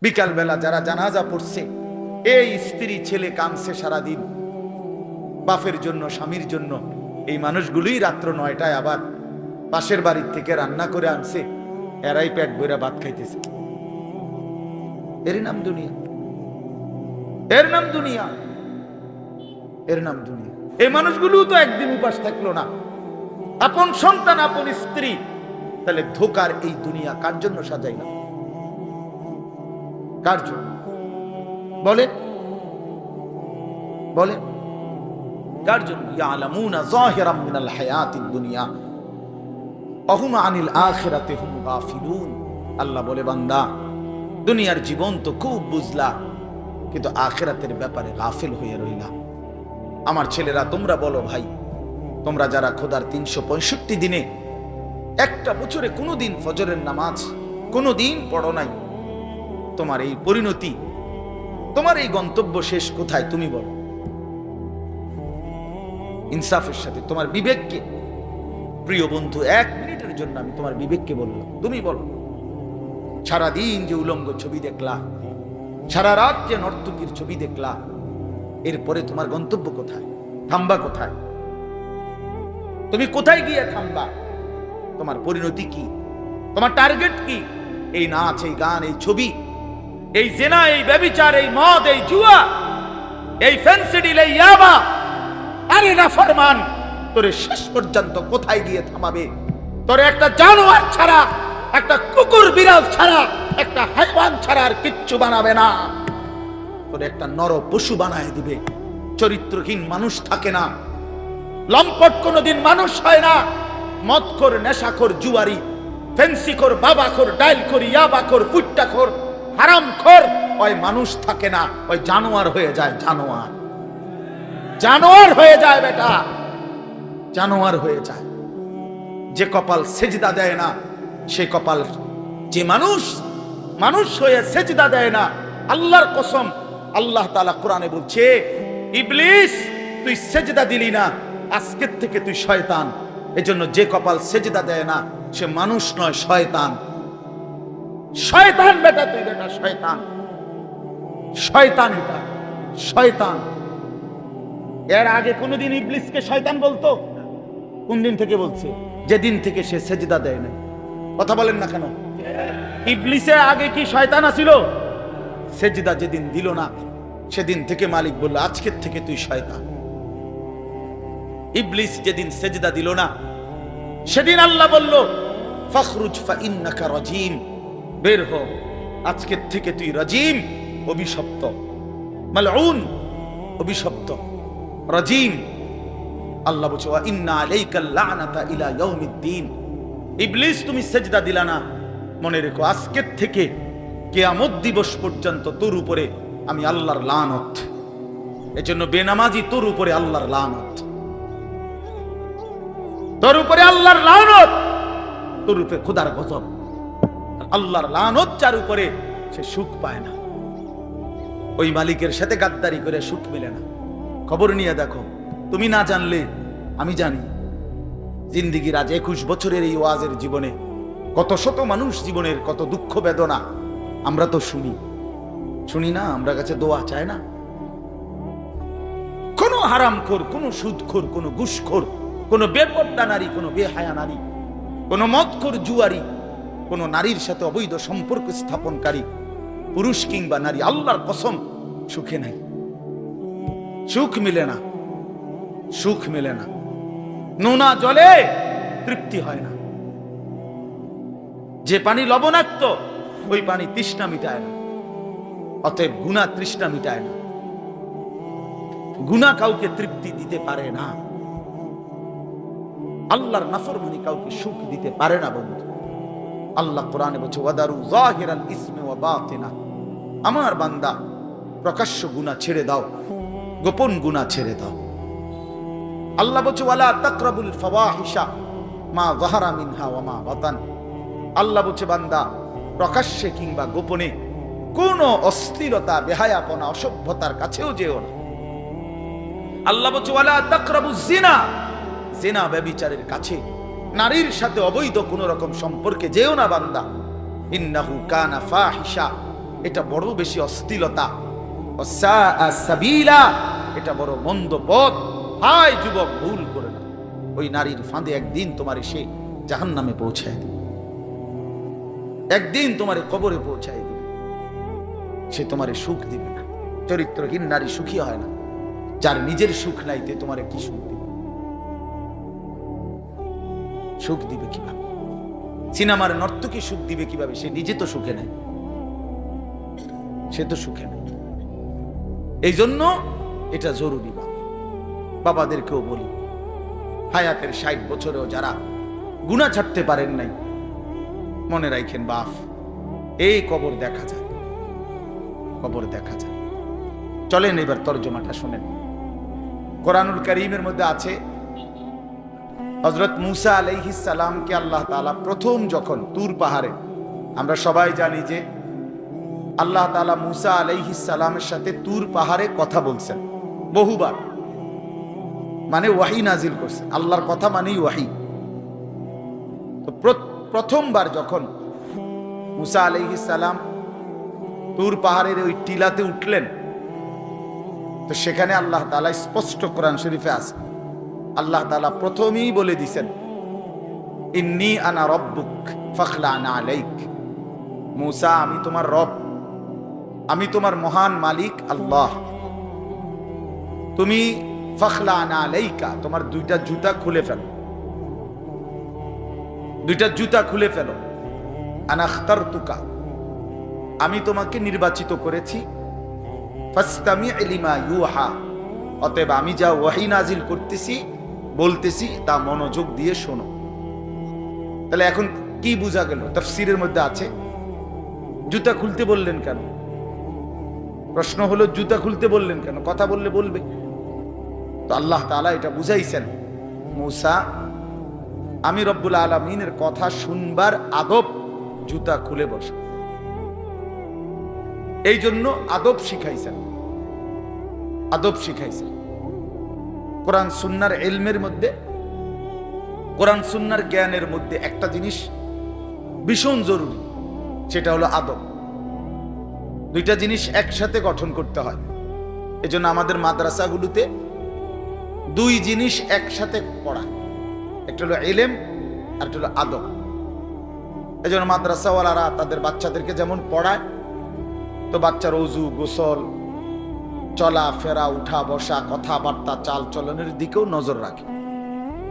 বিকাল বেলা যারা জানাজা পড়ছে, এই স্ত্রী ছেলে কাঁদছে সারাদিন বাপের জন্য, স্বামীর জন্য। এই মানুষগুলোই রাত্র 9টায় আবার পাশের বাড়ির থেকে রান্না করে আনছে, এরাই পেট ভরে ভাত খাইতেছে। এর নাম দুনিয়া, এর নাম দুনিয়া, এর নাম দুনিয়া। এই মানুষগুলো তো একদিন উপাস থাকলো না, আপন সন্তান, আপন স্ত্রী। তাহলে ধোকার এই দুনিয়া কার জন্য সাজাইলাম? কার জন্য বলে? বলে কার জন্য? ইয়ালামুনা যাহিরাম মিনাল হায়াতিদ দুনিয়া ওয়া হুম আনিল আখিরাতি হুম গাফিলুন। আল্লাহ বলে, বান্দা দুনিয়ার জীবন তো খুব বুঝলা, কিন্তু আখিরাতের ব্যাপারে গাফিল হয়ে রইলা। আমার ছেলেরা, তোমরা বলো ভাই, তোমরা যারা খোদার 365 দিনে একটা বছরে কোনোদিন ফজরের নামাজ কোনোদিন পড়ো নাই, তোমার এই পরিণতি, তোমার এই গন্তব্য শেষ কোথায় তুমি বলো? ইনসাফের সাথে তোমার বিবেককে, প্রিয় বন্ধু, 1 মিনিটের জন্য আমি তোমার বিবেককে বললাম, তুমি বলো, সারাদিন যে উলঙ্গ ছবি দেখলা, সারা রাত যে নর্তকীর ছবি দেখলা, এরপরে তোমার গন্তব্য কোথায়? থামবা কোথায়? তুমি কোথায় গিয়ে থামবা? তোমার পরিণতি কি? তোমার টার্গেট কি? এই নাচ, এই গান, এই ছবি, এই জেনা, এই ব্যভিচার, এই মদ, এই জুয়া, এই ফেন্সিডিল, এই ইয়াবা, আরে না ফরমান, তোরে শেষ পর্যন্ত কোথায় গিয়ে থামাবে? তোরে একটা জানোয়ার ছাড়া, একটা কুকুর বিড়াল ছাড়া, একটা হাইওয়ান ছাড়া আর কিচ্ছু বানাবে না। তোরে একটা নর পশু বানায় দিবে। চরিত্রহীন মানুষ থাকে না, লম্পট কোনোদিন মানুষ হয় না। মদখোর, নেশাখোর, জুয়ারি, ফেন্সিখোর, বাবাখোর, ডাইলখোর, ইয়াবাখোর, ফুট্টাখোর, হারামখোর, ওই মানুষ থাকে না, ওই জানোয়ার হয়ে যায়। জানোয়ার, জানোয়ার হয়ে যায় বেটা, জানোয়ার হয়ে যায়। যে কপাল সেজদা দেয় না, সে কপাল, যে মানুষ মানুষ হয়ে সেজদা দেয় না, আল্লাহর কসম, আল্লাহ তাআলা কোরআনে বলছে, ইবলিস তুই সেজদা দিলি না, আজকের থেকে তুই শয়তান। এজন্য যে কপাল সেজদা দেয় না, সে মানুষ নয়, শয়তান। শয়তান বেটা, তুই বেটা শয়তান, শয়তান, এটা শয়তান। এর আগে কোনদিন ইবলিসকে শয়তান বলতো? কোন দিন থেকে বলছে? যেদিন থেকে সে সেজদা দেয় না। কথা বলেন না কেন? ইবলিসের আগে কি শয়তান আছিল? সেজদা যেদিন দিল না, সেদিন থেকে মালিক বলল, আজকের থেকে তুই শয়তান। ইবলিস যেদিন সেজদা দিল না, সেদিন আল্লাহ বলল, ফখরুজ ফাইন্নাকা রাজিম, বের হ, আজকের থেকে তুই রাজিম, অভিশপ্ত, মালউন, অভিশপ্ত, রাজিম। আল্লাহ বলছে, ওয়া ইন্না আলাইকাল লানাতা ইলা ইয়াউমিদ্দিন। ইবলিস তুমি সেজদা দিলা না, মনে রেখো আজকের থেকে কিয়ামত দিবস পর্যন্ত তোর উপরে আমি আল্লাহর লানত। এজন্য বেনামাজি তোর উপরে আল্লাহর লানত, তোর উপরে আল্লাহর লানত, তোর উপরে খোদার গজব। আল্লাহর লানত যার উপরে, সে সুখ পায় না। ওই মালিকের সাথে গাদ্দারি করে সুখ মেলে না। খবর নিয়ে দেখো, তুমি না জানলে আমি জানি। জিন্দিগির আজ 21 বছরের এই ওয়াজের জীবনে কত শত মানুষ জীবনের কত দুঃখ বেদনা আমরা তো শুনি না? আমরা কাছে দোয়া চায় না? কোন হারামখোর, কোন সুদখোর, কোন ঘুষখোর, কোন বেপর্দা নারী, কোন বেহায়া নারী, কোন মদখোর জুয়ারি, কোন নারীর সাথে অবৈধ সম্পর্ক স্থাপনকারী পুরুষ কিংবা নারী, আল্লাহর কসম সুখে নাই। সুখ মিলে না, সুখ মিলে না। নোনা জলে তৃপ্তি হয় না। যে পানি লবণাক্ত, ওই পানি তৃষ্ণা মিটায় না। অতএব গুনাহ তৃষ্ণা মিটায় না। গুনাহ কাউকে তৃপ্তি দিতে পারে না। আল্লাহর নাফরমানি কাউকে সুখ দিতে পারে না বন্ধু। আল্লাহ কোরআনে বলছে, ওয়াদারু যাহিরাল ইসমি ওয়া বাতিনা। আমার বান্দা, প্রকাশ্য গুনাহ ছেড়ে দাও, গোপন গুনাহ ছেড়ে দাও। আল্লাহ বলছে, ওয়ালা তাকরাবুল ফাওয়াহিশা মা যাহারা মিনহা ওয়া মা বাতান। আল্লাহ বলছে, বান্দা প্রকাশ্যে কিংবা গোপনে কোন অশ্লীলতা, বেহায়াপনা, অসভ্যতার কাছেও যেও না। আল্লাহ বলছে, ওয়ালা তাকরাবুজ জিনা। জিনা, ব্যভিচারের কাছে, নারীর সাথে অবৈধ কোন রকম সম্পর্কে যেও না বান্দা। ইন্নাহু কানা ফাহিশা, এটা বড় বেশি অশ্লীলতা, সাবিলা, এটা বড় মন্দ পথ। হায় যুবক, ভুল করে না। ওই নারীর ফাঁদে একদিন তোমার সে জাহান্নামে পৌঁছায় দিবে, একদিন তোমার কবরে পৌঁছায় দিবে। সে তোমার সুখ দিবে না। চরিত্রহীন নারী সুখী হয় না। যার নিজের সুখ নাই তে তোমার কি সুখ দিবে? সুখ দিবে কিভাবে? সিনেমার নর্তকী সুখ দিবে কিভাবে? সে নিজে তো সুখে নেই, সে তো সুখে নেই। এই জন্য এটা জরুরি। বাবাদেরকেও বলি, হায়াতের 60 বছরেও যারা গুনাহ ছাড়তে পারেন নাই, মনে রাখেন বাপ, এই কবর দেখা যায়, কবর দেখা যায়। চলেন এবার তরজমাটা শুনেন। কোরআনুল কারীমের মধ্যে আছে, হযরত মূসা আলাইহিস সালামকে আল্লাহ তাআলা প্রথম যখন তুর পাহাড়ে, আমরা সবাই জানি যে আল্লাহ তাআলা মূসা আলাইহিস সালামের সাথে তুর পাহাড়ে কথা বলছেন বহুবার, মানে ওয়াহি নাজিল করছেন। আল্লাহর কথা মানেই ওয়াহি। তো প্রথমবার যখন মূসা আলাইহিস সালাম তুর পাহাড়ের ওই টিলাতে উঠলেন, তো সেখানে আল্লাহ তাআলা স্পষ্ট কোরআন শরীফে আছে, আল্লাহ তাআলা প্রথমেই বলে দিয়েছেন, ইন্নী আনা রব্বুক ফাখলা'না আলাইক। মূসা, আমি তোমার রব, আমি তোমার মহান মালিক আল্লাহ। তুমি ফাখলা'না আলাইকা, তোমার দুইটা জুতা খুলে ফেলো, দুইটা জুতা খুলে ফেলো। আনা আখতারতুকা, আমি তোমাকে নির্বাচিত করেছি। ফাসতামি' লিমা ইউহা, অতএব আমি যা ওয়াহি নাজিল করতেছি বলতেছি তা মনোযোগ দিয়ে শোনো। তাহলে এখন কি বোঝা গেল? তাফসীরের মধ্যে আছে, জুতা খুলতে বললেন কেন? প্রশ্ন হলো, জুতা খুলতে বললেন কেন? কথা বললে বলবে। তো আল্লাহ তাআলা এটা বুঝাইছেন, মূসা, আমি রব্বুল আলামিনের কথা শুনবার আদব জুতা খুলে বসো। এই জন্য আদব শিখাইছেন, আদব শিখাইছেন। কোরআন সুন্নাহর ইলমের মধ্যে, কোরআন সুন্নাহর জ্ঞানের মধ্যে একটা জিনিস ভীষণ জরুরি, সেটা হলো আদব। দুইটা জিনিস একসাথে গঠন করতে হয়। এজন্য আমাদের মাদ্রাসাগুলোতে দুই জিনিস একসাথে পড়ায়, একটা হলো ইলম আর একটা হলো আদব। এজন্য মাদ্রাসাওয়ালারা তাদের বাচ্চাদেরকে যেমন পড়ায়, তো বাচ্চার ওযু, গোসল, চলা ফেরা, উঠা বসা, কথাবার্তা, চাল চলনের দিকেও নজর রাখে,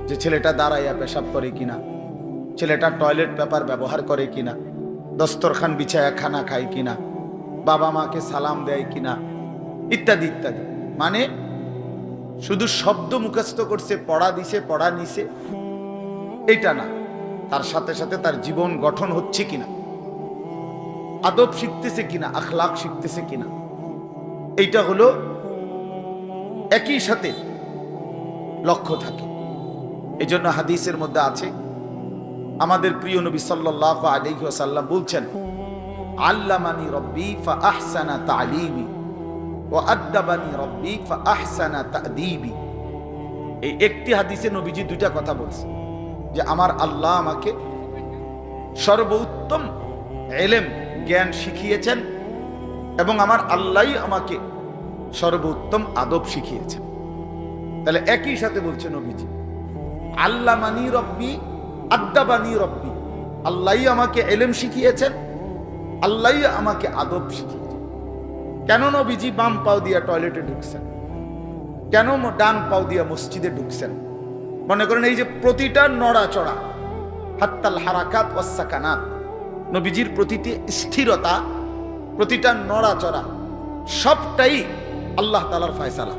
যে ছেলেটা দাঁড়াইয়া পেশাব করে কিনা, ছেলেটা টয়লেট পেপার ব্যবহার করে কিনা, দস্তরখান বিছায়া খানা খায় কিনা, বাবা মাকে সালাম দেয় কিনা, ইত্যাদি ইত্যাদি। মানে শুধু শব্দ মুখস্থ করছে, পড়া দিছে, পড়া নিছে, এটা না, তার সাথে সাথে তার জীবন গঠন হচ্ছে কিনা, আদব শিখতেছে কিনা, আখলাক শিখতেছে কিনা, এইটা হলো একই সাথে লক্ষ্য থাকে। এই জন্য হাদিসের মধ্যে আছে, আমাদের প্রিয় নবী সাল্লাল্লাহু আলাইহি ওয়াসাল্লাম বলছেন, আল্লামানি রব্বি ফাআহসানা তা'লিমি ওয়া আদ্দাবানি রব্বি ফাআহসানা তা'দীবি। এই একটি হাদিসে নবীজি দুইটা কথা বলছেন, যে আমার আল্লাহ আমাকে সর্বোত্তম ইলম, জ্ঞান শিখিয়েছেন, এবং আমার আল্লাহই আমাকে সর্বোত্তম আদব শিখিয়েছেন। তাহলে একই সাথে বলছে নবীজি, আল্লামানি রব্বি আদ্দাবানি রব্বি, আল্লাহই আমাকে ইলম শিখিয়েছেন, আল্লাহই আমাকে আদব শিখিয়েছেন। কেন নবীজি বাম পাও দিয়া টয়লেটে ঢুকছেন? কেন ডান পাও দিয়া মসজিদে ঢুকছেন? মনে করেন এই যে প্রতিটা নড়াচড়া, হাত্তাল হারাকাত ওয়াস সাকানাত, নবীজির প্রতিটি স্থিরতা, প্রতিটা নড়াচড়া, সবটাই আল্লাহ তাআলার ফয়সালা,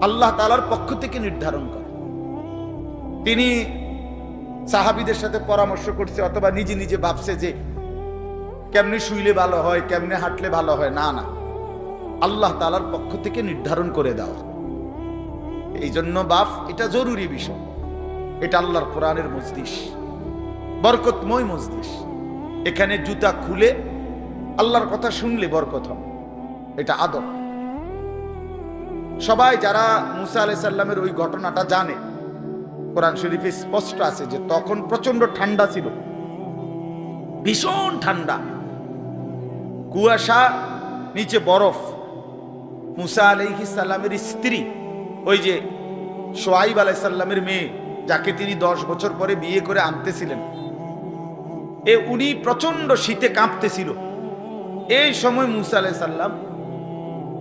আল্লাহ তাআলার পক্ষ থেকে নির্ধারণ করে। তিনি সাহাবীদের সাথে পরামর্শ করছে, অথবা নিজে নিজে ভাবছে যে কেমনে শুইলে ভালো হয়, কেমনে হাঁটলে ভালো হয়, না না, আল্লাহ তাআলার পক্ষ থেকে নির্ধারণ করে দেওয়া। এই জন্য বাপ, এটা জরুরি বিষয়। এটা আল্লাহর কোরআনের মজলিস, বরকতময় মজলিস। এখানে জুতা খুলে আল্লাহর কথা শুনলে বরকত হবে, এটা আদব। সবাই যারা মূসা আলাইহিস সালামের ওই ঘটনাটা জানে, কোরআন শরীফে স্পষ্ট আছে যে তখন প্রচন্ড ঠান্ডা ছিল, ভীষণ ঠান্ডা। কুয়াশা, নিচে বরফ। মুসা আলাইহিস সালামের স্ত্রী, ওই যে শোয়াইব আলাইহিস সালামের মেয়ে, যাকে তিনি 10 বছর পরে বিয়ে করে আনতেছিলেন, উনি প্রচন্ড শীতে কাঁপতেছিল। এই সময় মুসা আলাইহিস সালাম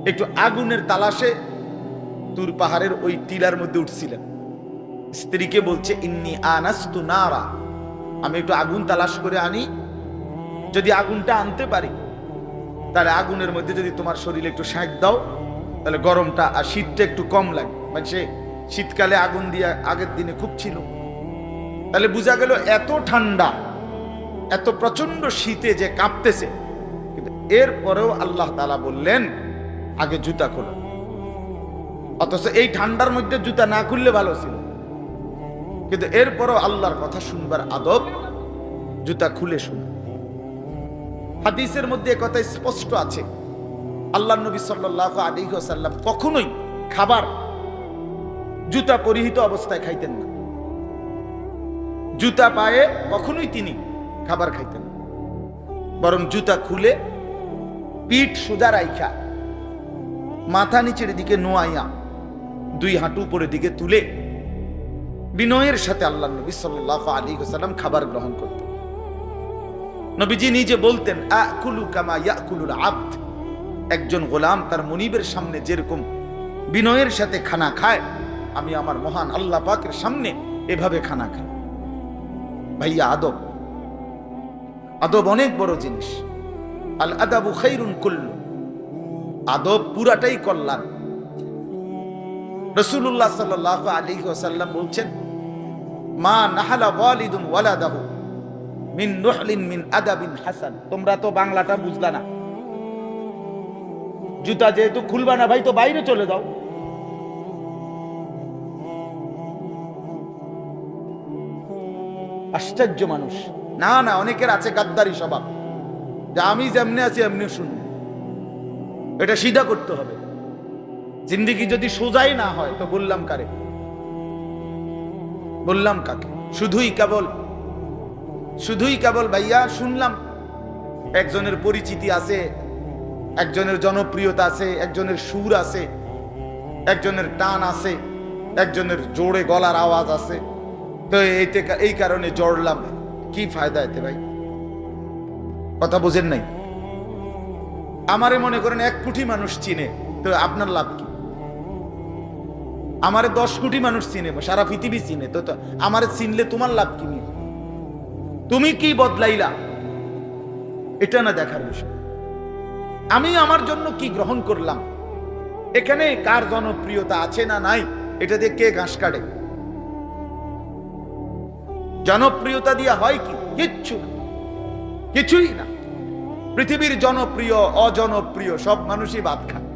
একটু আগুনের তালাশে তুর পাহাড়ের ওই টিলার মধ্যে উঠছিলেন। স্ত্রীকে বলছে, ইন্নী আনাস্তু নারা, আমি একটু আগুন তালাশ করে আনি, যদি আগুনটা আনতে পারি তাহলে আগুনের মধ্যে যদি তোমার শরীরে একটু সেঁক দাও তাহলে গরমটা আর শীতটা একটু কম লাগে। মানে সে শীতকালে আগুন দিয়ে আগের দিনে খুব ছিল, তাহলে বোঝা গেল এত ঠান্ডা, এত প্রচন্ড শীতে যে কাঁপতেছে। কিন্তু এরপরেও আল্লাহ তাআলা বললেন আগে জুতা খোলো। অথচ এই ঠান্ডার মধ্যে জুতা না খুললে ভালো ছিল, কিন্তু এরপরও আল্লাহর কথা শুনবার আদব, জুতা খুলে শুন। হাদিসের মধ্যে কথা স্পষ্ট আছে, আল্লাহ নবী সাল্লাল্লাহু আলাইহি ওয়াসাল্লাম কখনোই খাবার জুতা পরিহিত অবস্থায় খাইতেন না। জুতা পায়ে কখনোই তিনি খাবার খাইতেন না, বরং জুতা খুলে পিঠ সোজা রাইখা মাথা নিচের দিকে নোয়াইয়া 2 হাঁটু উপরের দিকে তুলে বিনয়ের সাথে আল্লাহ নবী সাল্লাল্লাহু আলাইহি ওয়াসাল্লাম খাবার গ্রহণ করতেন। নবীজি নিজে বলতেন, আকুলু কামা ইয়াকুলুল আবদ, একজন গোলাম তার মনিবের সামনে যেরকম বিনয়ের সাথে খানা খায়, আমি আমার মহান আল্লাহ পাকের সামনে এভাবে খানা খাই। ভাইয়া, আদব, আদব অনেক বড় জিনিস। আল আদাবু খাইরুন কুল্লু, আদব পুরাটাই কল্যাণ। রাসূলুল্লাহ সাল্লাল্লাহু আলাইহি ওয়াসাল্লাম বলছেন, মা নাহালা ওয়ালিদুন ওয়ালাদাহু মিন নুহলিন মিন আদাবিন হাসান। তোমরা তো বাংলাটা বুঝলা না, জুতা যেহেতু খুলবা না ভাই, তো বাইরে চলে যাও। আশ্চর্য মানুষ। না না, অনেকের আছে গাদ্দারি স্বভাব, যে আমি যেমনি আছি এমনি শুনবো। এটা সিধা করতে হবে। জিন্দেগি যদি সোজাই না হয় তো বললাম কারে, বললাম কাকে? শুধুই কেবল ভাইয়া শুনলাম একজনের পরিচিতি আছে, একজনের জনপ্রিয়তা আছে, একজনের সুর আছে, একজনের টান আছে, একজনের জোরে গলার আওয়াজ আছে, তো এই কারণে জড়লাম। কি ফায়দা এতে ভাই? কথা বোঝেন নাই? আমারে মনে করেন 1 কোটি মানুষ চিনে, তো আপনার লাভ কি? আমারে 10 কোটি মানুষ চিনে, সারা পৃথিবী চিনে, তো আমারে চিনলে তোমার লাভ কি? তুমি কি বদলাইলা এটা না দেখার বিষয়। আমি আমার জন্য কি গ্রহণ করলাম, এখানে কার জনপ্রিয়তা আছে না নাই, এটা দিয়ে কে ঘাস কাটে? জনপ্রিয়তা দিয়া হয় কি? কিছুই না। পৃথিবীর জনপ্রিয় অজনপ্রিয় সব মানুষই ভাত খায়,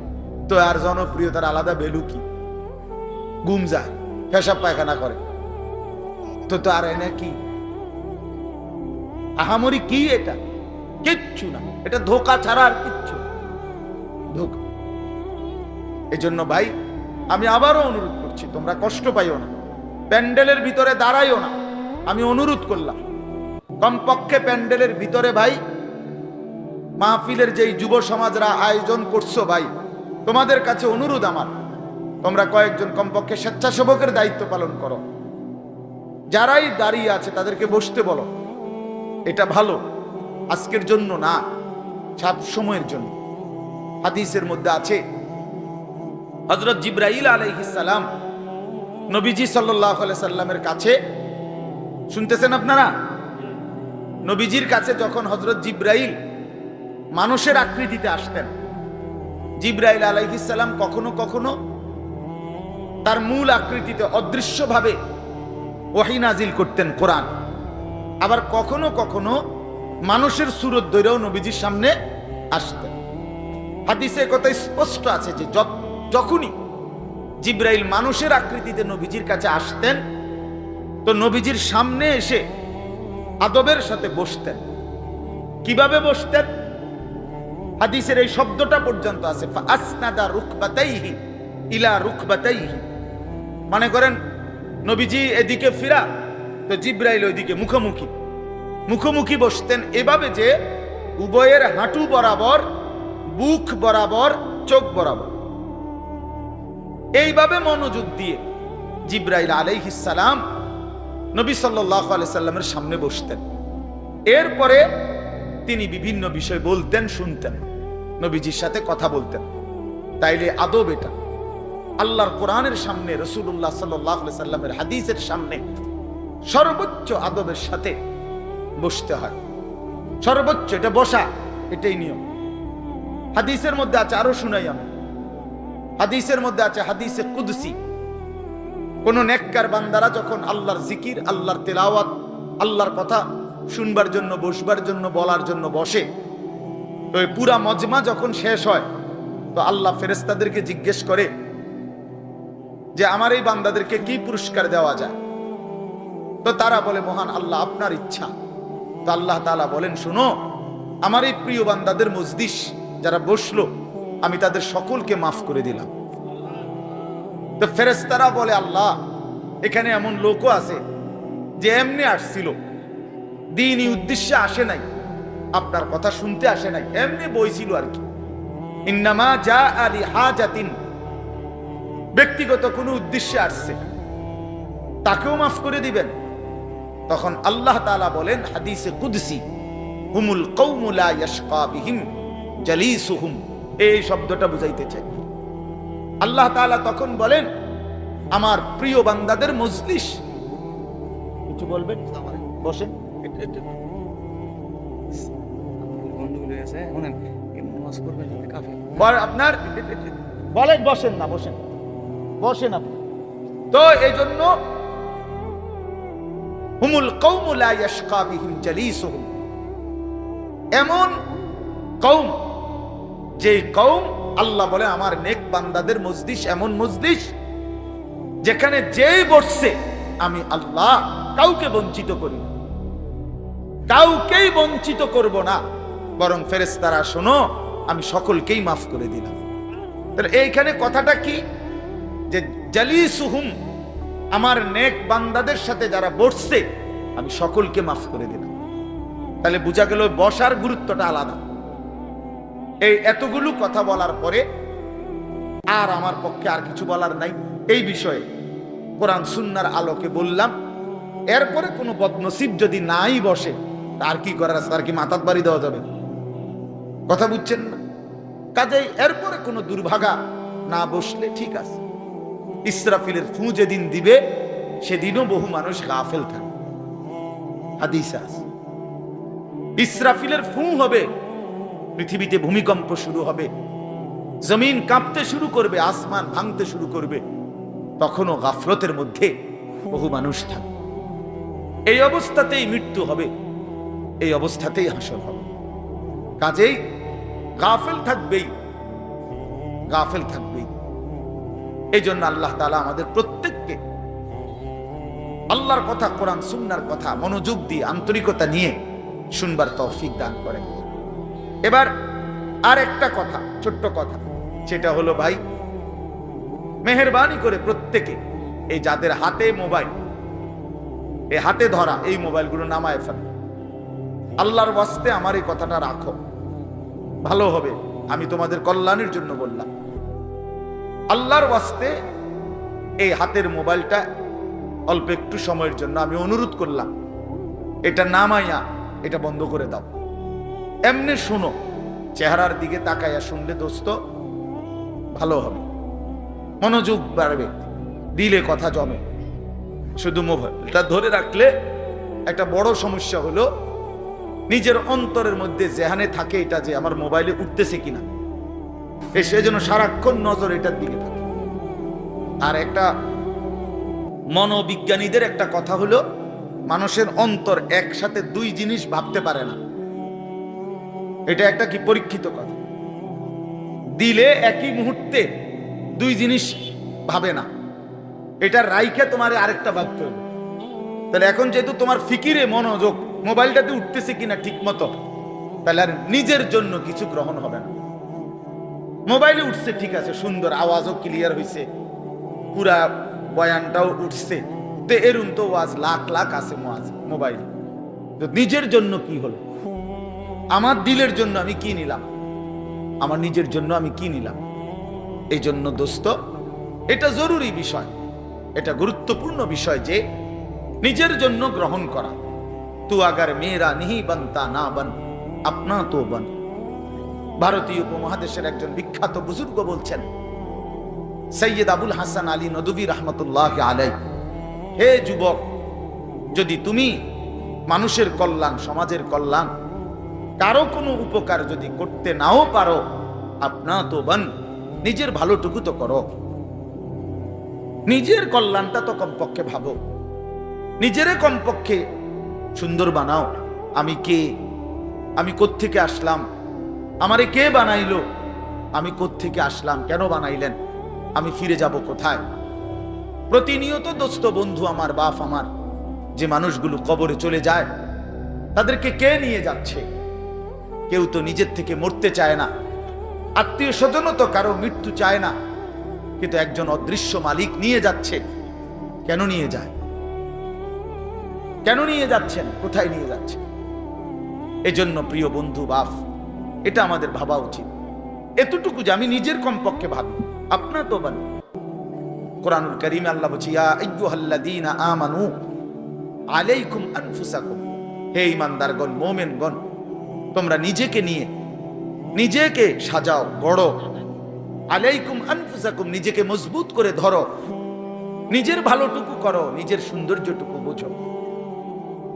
তো আর জনপ্রিয়তার আলাদা ভ্যালু কি? ঘুম যায়, পেশাব পায়খানা করে, তো আর এনে কি আহামরি কি? এটা কিচ্ছু না, এটা ধোঁকা ছাড়া আর কিচ্ছু ধোঁকা। এই জন্য ভাই আমি আবারও অনুরোধ করছি, তোমরা কষ্ট পাইও না, প্যান্ডেলের ভিতরে দাঁড়াইও না। আমি অনুরোধ করলাম, কমপক্ষে প্যান্ডেলের ভিতরে ভাই মাহফিলের যেই যুব সমাজরা আয়োজন করছো ভাই, তোমাদের কাছে অনুরোধ আমার, তোমরা কয়েকজন কমপক্ষে স্বেচ্ছাসেবকের দায়িত্ব পালন করো। যারাই দাঁড়িয়ে আছে তাদেরকে বসতে বলো। এটা ভালো, আজকের জন্য না, সব সময়ের জন্য। হাদিসের মধ্যে আছে, হযরত জিবরাইল আলাইহিস সালাম নবীজি সাল্লাল্লাহু আলাইহি সাল্লামের কাছে, শুনতেছেন আপনারা? নবীজির কাছে যখন হযরত জিবরাইল মানুষের আকৃতিতে আসতেন, জিবরাইল আলাইহিস সালাম কখনো কখনো তার মূল আকৃতিতে অদৃশ্যভাবে ওহী নাজিল করতেন, কোরআন। আবার কখনো কখনো মানুষের সুরত ধরেও নবীজির সামনে আসতেন। হাদিসে কথা স্পষ্ট আছে যে যখনই জিবরাইল মানুষের আকৃতিতে নবীজির কাছে আসতেন, তো নবীজির সামনে এসে আদবের সাথে বসতেন। কিভাবে বসতেন? হাদিসের এই শব্দটা পর্যন্ত আছে, ফাসনাদা রুকবাতাইহি ইলা রুকবাতাইহি। মানে করেন নবীজি এদিকে ফিরা, তো জিবরাইল ওইদিকে মুখোমুখি বসতেন, এভাবে যে উভয়ের হাঁটু বরাবর, বুক বরাবর, চোখ বরাবর। এইভাবে মনোযোগ দিয়ে জিবরাইল আলাইহিস সালাম নবী সাল্লাল্লাহু আলাইহি সাল্লামের সামনে বসতেন। এরপরে তিনি বিভিন্ন বিষয় বলতেন, শুনতেন, নবীজির সাথে কথা বলতেন। তাইলে আদব এটা। আল্লাহর কোরআনের সামনে, রাসূলুল্লাহ সাল্লাল্লাহু আলাইহি সাল্লামের হাদিসের সামনে সর্বোচ্চ আদবের সাথে বসতে হয়। সর্বোচ্চ এটা বসা, এটাই নিয়ম। হাদিসের মধ্যে আছে, আরো শুনাই আমি, হাদিসের মধ্যে আছে হাদিসে কুদসি, কোন নেককার বান্দারা যখন আল্লাহর জিকির, আল্লাহর তেলাওয়াত, আল্লাহর কথা শুনবার জন্য, বসবার জন্য, বলার জন্য বসে, তো এই পুরা মজমা যখন শেষ হয়, তো আল্লাহ ফেরেশতাদেরকে জিজ্ঞেস করে যে আমার এই বান্দাদেরকে কি পুরস্কার দেওয়া যায়। তো তারা বলে, মহান আল্লাহ, আপনার ইচ্ছা। তো আল্লাহ তাআলা বলেন, শোনো, আমার এই প্রিয় বান্দাদের মজলিস যারা বসলো, আমি তাদের সকলকে মাফ করে দিলাম। তো ফেরেশতারা বলে, আল্লাহ, এখানে এমন লোকও আছে যে এমনি আসছিল, দ্বীনি উদ্দেশ্যে আসে নাই, আপনার কথা শুনতে আসে নাই, এমনি বইছিল আর কি। ইন্নামা জাআ লিহাজাতিন, ব্যক্তিগত কোনো উদ্দেশ্যে আসছে, তাকেও মাফ করে দিবেন। তখন আল্লাহ তাআলা বলেন হাদিসে কুদসি, হুমুল কওমু লা ইয়াশকা বিহিম জালিসুহুম, এই শব্দটা বুঝাইতে চাই। আল্লাহ তাআলা তখন বলেন, আমার প্রিয় বান্দাদের মজলিস, কিছু বলবেন? বসেন। আপনার বলেন, বসেন না, বসেন, বসেন আপনি। তো এই জন্য হুমুল কওমু লা ইয়াশকা বিহিম জালিসুহুম, এমন কওম, যে কওম, আল্লাহ বলে আমার নেক বান্দাদের মজলিস এমন মজলিস যেখানে যেই বসছে আমি আল্লাহ কাউকে বঞ্চিত করি না, কাউকেই বঞ্চিত করব না, বরং ফেরেশতারা শোনো, আমি সকলকেই মাফ করে দিলাম। তাহলে এইখানে কথাটা কি, যে জালিসুহুম, আমার নেক বান্দাদের সাথে যারা বসছে আমি সকলকে মাফ করে দিলাম। তাহলে বোঝা গেল বসার গুরুত্বটা আলাদা। এই এতগুলো কথা বলার পরে আর আমার পক্ষে আর কিছু বলার নাই এই বিষয়ে। কোরআন সুন্নাহর আলোকে বললাম। এরপরে কোনো বদনসিব যদি নাই বসে, তার কি করার আছে? তার কি মাথার বাড়ি দেওয়া যাবে? কথা বুঝছেন না? কাজেই এরপরে কোনো দুর্ভাগা না বসলে ঠিক আছে। ইসরাফিলের ফু যেদিন দিবে সেদিনও বহু মানুষ গাফেল থাকে, হাদিসে আছে। ইসরাফিলের ফু হবে, পৃথিবীতে ভূমিকম্প শুরু হবে, জমিন কাঁপতে শুরু করবে, আসমান ভাঙতে শুরু করবে, তখনও গাফলতের মধ্যে বহু মানুষ থাকে। এই অবস্থাতেই মৃত্যু হবে, এই অবস্থাতেই হাসর হবে। কাজেই গাফেল থাকবেই, গাফেল থাকবেই। এই জন্য আল্লাহ তাআলা আমাদের প্রত্যেককে আল্লাহর কথা, কোরআন সুন্নাহর কথা মনোযোগ দিয়ে, আন্তরিকতা নিয়ে শুনবার তৌফিক দান করেন। এবার আর একটা কথা, ছোট্ট কথা, সেটা হলো ভাই, মেহেরবানি করে প্রত্যেকে এই যাদের হাতে মোবাইল, এই হাতে ধরা এই মোবাইলগুলো নামায় ফেলো। আল্লাহর ওয়াস্তে আমার এই কথাটা রাখো, ভালো হবে। আমি তোমাদের কল্যাণের জন্য বললাম। আল্লাহর ওয়াস্তে এই হাতের মোবাইলটা অল্প একটু সময়ের জন্য আমি অনুরোধ করলাম, এটা নামাইয়া এটা বন্ধ করে দাও। এমনি শুনো, চেহারার দিকে তাকাইয়া শুনলে দোস্ত ভালো হবে, মনোযোগ বাড়বে, দিলে কথা জমে। শুধু মোবাইলটা ধরে রাখলে একটা বড় সমস্যা হলো, নিজের অন্তরের মধ্যে জেহানে থাকে এটা যে আমার মোবাইলে উঠতেছে কিনা, সেজন্য সারাক্ষণ নজর এটার দিকে থাকে। আর একটা মনোবিজ্ঞানীদের একটা কথা হলো, মানুষের অন্তর একসাথে দুই জিনিস ভাবতে পারে না। এটা একটা কি পরীক্ষিত কথা। দিলে একই মুহূর্তে দুই জিনিস ভাবে না, এটা রাইখে তোমার আরেকটা ভাবতে হবে। তাহলে এখন যেহেতু তোমার ফিকিরে মনোযোগ মোবাইলটাতে উঠতেছে কিনা ঠিক মতো, তাহলে আর নিজের জন্য কিছু গ্রহণ হবে না। মোবাইলে উঠছে ঠিক আছে, সুন্দর, আওয়াজও ক্লিয়ার হয়েছে, পুরা বয়ানটাও উঠছে, তো এরুন তো ওয়াজ লাখ লাখ আছে মোবাইল, তো নিজের জন্য কি হলো? আমার দিলের জন্য আমি কি নিলাম, আমার নিজের জন্য আমি কি নিলাম। এই জন্য দোস্ত, এটা জরুরি বিষয়, এটা গুরুত্বপূর্ণ বিষয় যে নিজের জন্য গ্রহণ করা। তু আগার মেয়েরা নিহি বানতা না বান আপনা তো বান। ভারতীয় উপমহাদেশের একজন বিখ্যাত বুজুর্গ বলছেন, সৈয়দ আবুল হাসান আলী নদভী রহমতুল্লাহ আলাই, হে যুবক, যদি তুমি মানুষের কল্যাণ, সমাজের কল্যাণ, কারো কোনো উপকার যদি করতে নাও পারো, আপনা তো বান, নিজের ভালোটুকু তো করো, নিজের কল্যাণটা তো কমপক্ষে ভাবো, নিজেরে কমপক্ষে সুন্দর বানাও। আমি কে, আমি কোত্থেকে আসলাম, আমারে কে বানাইলো, আমি কোত্থেকে আসলাম, কেন বানাইলেন, আমি ফিরে যাব কোথায়। প্রতিনিয়ত দোস্ত বন্ধু আমার, বাপ আমার, যে মানুষগুলো কবরে চলে যায়, তাদেরকে কে নিয়ে যাচ্ছে? কেউ তো নিজের থেকে মরতে চায় না, আত্মীয় স্বজনও তো কারো মৃত্যু চায় না, কিন্তু একজন অদৃশ্য মালিক নিয়ে যাচ্ছে। কেন নিয়ে যায়? কেন নিয়ে যাচ্ছেন? কোথায় নিয়ে যাচ্ছেন? এজন্য প্রিয় বন্ধু, বাপ, এটা আমাদের ভাবা উচিত। এতটুকু যে আমি নিজের কমপক্ষে ভাবি, আপনার তো বান। কোরআনুল কারীমে আল্লাহ বলছে, ইয়া আইয়ুহাল্লাযীনা আমানু আলাইকুম আনফুসাকুম, হে ঈমানদারগণ, মুমিনগণ, তোমরা নিজেকে নিয়ে নিজেকে সাজাও, গড়ো। আলাইকুম আনফুসাকুম, নিজেকে মজবুত করে ধরো, নিজের ভালোটুকু করো, নিজের সৌন্দর্যটুকু বুঝো।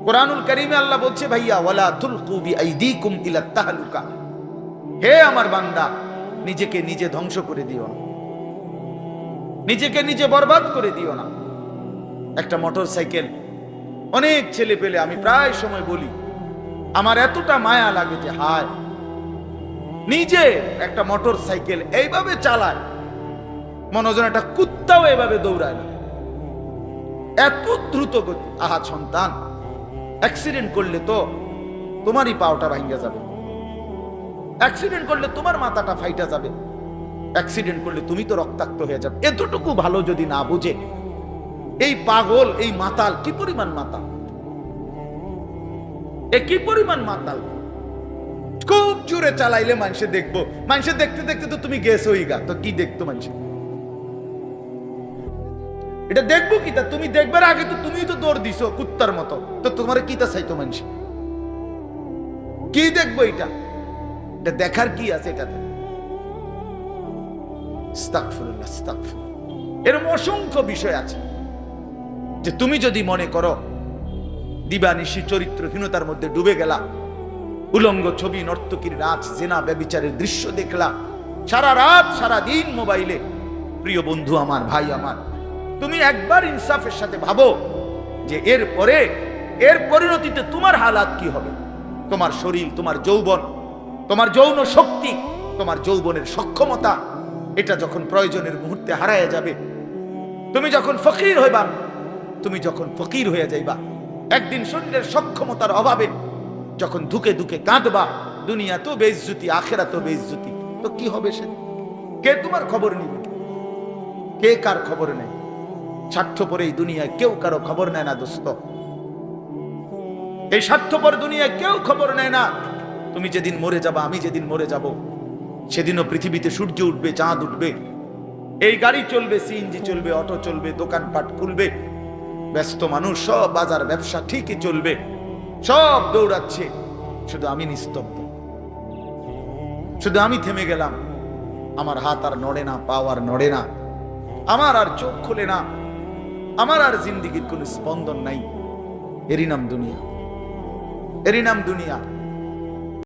কোরআনুল কারীমে আল্লাহ বলছে, ভাইয়া ওয়ালা তুলকু বিআইদিকুম ইলা তাহলুকা, হে আমার বান্দা, নিজেকে নিজে ধ্বংস করে দিও না, নিজেকে নিজে বরবাদ করে দিও না। একটা মোটর সাইকেল, অনেক ছেলে পেলে, আমি প্রায় সময় বলি, আমার এতটা মায়া লাগে যে হায়, নিজে একটা মোটর সাইকেল এইভাবে চালায়, মনে হয় একটা কুত্তাও এভাবে দৌড়ায় না, এত দ্রুত গতি। আহা সন্তান, অ্যাক্সিডেন্ট করলে তো তোমারই পাওটা ভাঙ্গা যাবে, অ্যাক্সিডেন্ট করলে তোমার মাথাটা ফাইটা যাবে, অ্যাক্সিডেন্ট করলে তুমি তো রক্তাক্ত হয়ে যাবে। এতটুকু ভালো যদি না বুঝে এই পাগল, এই মাতাল, কি পরিমাণ মাতাল, এ কি পরিমাণ মাতাল। খুব জোরে চালাইলে মানুষে দেখবো, মানুষে দেখতে দেখতে তো তুমি গেছো গা, তো কি দেখতো মানুষ? এটা দেখবো কি? তা তুমি দেখবার আগে তো তুমি তো দৌড় দিছো কুত্তার মতো, তো তোমার কি তা চাইতো মানুষ? কি দেখবো এটা? এটা দেখার কি আছে এটাতে? আস্তাগফিরুল্লাহ, আস্তাগফিরুল্লাহ। এরকম অসংখ্য বিষয় আছে যে তুমি যদি মনে করো দিবানিশি চরিত্রহীনতার মধ্যে ডুবে গেলা, উলঙ্গ ছবি, নর্তকীর নাচ, জেনা, ব্যভিচারের দৃশ্য দেখলা, সারা রাত সারা দিন মোবাইলে, প্রিয় বন্ধু আমার, ভাই আমার, তুমি একবার ইনসাফের সাথে ভাবো যে এর পরিণতিতে তোমার হালাত কি হবে। তোমার শরীর, তোমার যৌবন, তোমার যৌন শক্তি, তোমার যৌবনের সক্ষমতা, এটা যখন প্রয়োজনের মুহূর্তে হারায় যাবে, তুমি যখন ফকির হইবা, তুমি যখন ফকির হয়ে যাইবা, একদিন শরীরের সক্ষমতার অভাবে যখন ধুকে ধুকে কাঁদবা, দুনিয়া তো বেইজ্জতি, আখিরাত তো বেইজ্জতি, তো কি হবে সে? কে তোমার খবর নিবে? কে কার খবর নেই? স্বার্থপর এই দুনিয়ায় কেউ কারো খবর নেয় না দোস্ত, এই স্বার্থপর দুনিয়ায় কেউ খবর নেয় না। তুমি যেদিন মরে যাবা, আমি যেদিন মরে যাব, সেদিনও পৃথিবীতে সূর্য উঠবে, চাঁদ উঠবে, এই গাড়ি চলবে, সিএনজি চলবে, অটো চলবে, দোকানপাট খুলবে, ব্যস্ত মানুষ, সব বাজার ব্যবসা ঠিকই চলবে, সব দৌড়াচ্ছে, শুধু আমি নিস্তব্ধ, শুধু আমি থেমে গেলাম। আমার হাত আর নড়ে না, পা আর নড়ে না, আমার আর চোখ খোলে না, আমার আর জিন্দেগির কোনো স্পন্দন নাই। এরই নাম দুনিয়া, এরই নাম দুনিয়া।